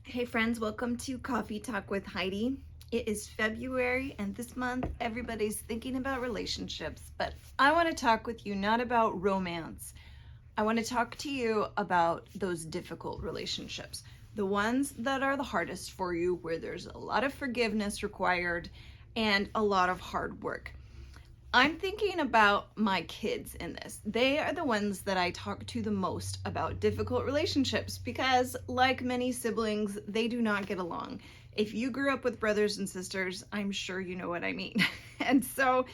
Hey friends, welcome to Coffee Talk with Heidi. It is February and this month everybody's thinking about relationships, but I want to talk with you not about romance. I want to talk to you about those difficult relationships, the ones that are the hardest for you, where there's a lot of forgiveness required and a lot of hard work. I'm thinking about my kids in this. They are the ones that I talk to the most about difficult relationships because, like many siblings, they do not get along. If you grew up with brothers and sisters, I'm sure you know what I mean. And so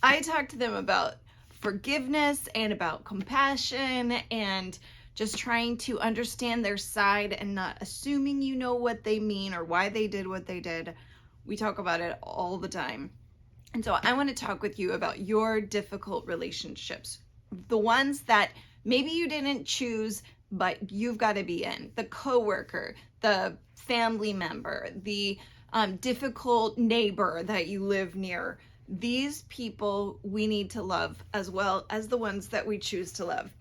I talk to them about forgiveness and about compassion and just trying to understand their side and not assuming you know what they mean or why they did what they did. We talk about it all the time. And so I want to talk with you about your difficult relationships, the ones that maybe you didn't choose, but you've got to be in. The coworker, the family member, the difficult neighbor that you live near. These people we need to love as well as the ones that we choose to love.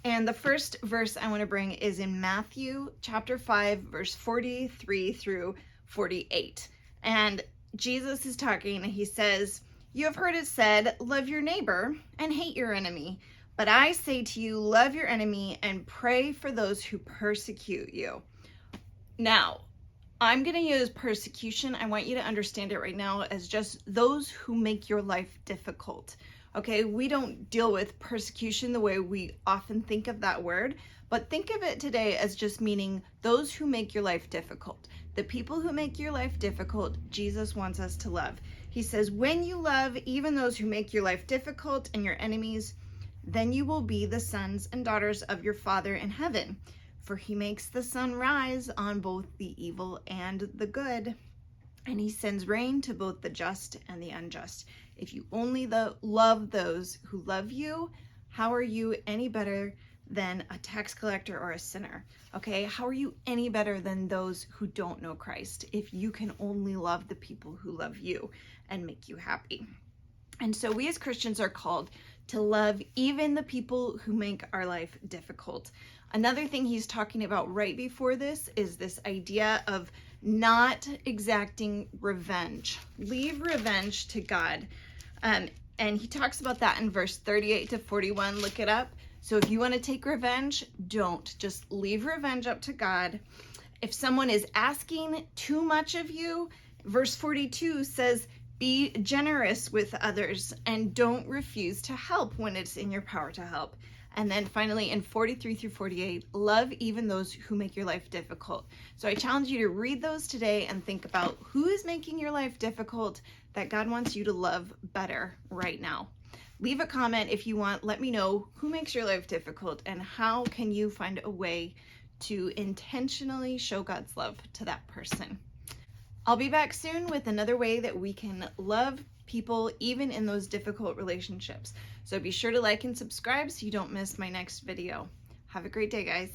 And the first verse I want to bring is in Matthew chapter 5, verse 43 through 48. And Jesus is talking and he says, "You have heard it said, love your neighbor and hate your enemy. But I say to you, love your enemy and pray for those who persecute you." Now, I'm going to use persecution. I want you to understand it right now as just those who make your life difficult. Okay, we don't deal with persecution the way we often think of that word, but think of it today as just meaning those who make your life difficult. The people who make your life difficult, Jesus wants us to love. He says, when you love even those who make your life difficult and your enemies, then you will be the sons and daughters of your Father in heaven. For he makes the sun rise on both the evil and the good, and he sends rain to both the just and the unjust. If you only love those who love you, how are you any better than a tax collector or a sinner? Okay, how are you any better than those who don't know Christ if you can only love the people who love you and make you happy? And so we as Christians are called to love even the people who make our life difficult. Another thing he's talking about right before this is this idea of not exacting revenge. Leave revenge to God. And he talks about that in verse 38 to 41. Look it up. So if you want to take revenge, don't. Just leave revenge up to God. If someone is asking too much of you, verse 42 says, be generous with others and don't refuse to help when it's in your power to help. And then finally in 43 through 48, love even those who make your life difficult. So I challenge you to read those today and think about who is making your life difficult that God wants you to love better right now. Leave a comment if you want. Let me know who makes your life difficult and how can you find a way to intentionally show God's love to that person. I'll be back soon with another way that we can love people even in those difficult relationships. So be sure to like and subscribe so you don't miss my next video. Have a great day, guys.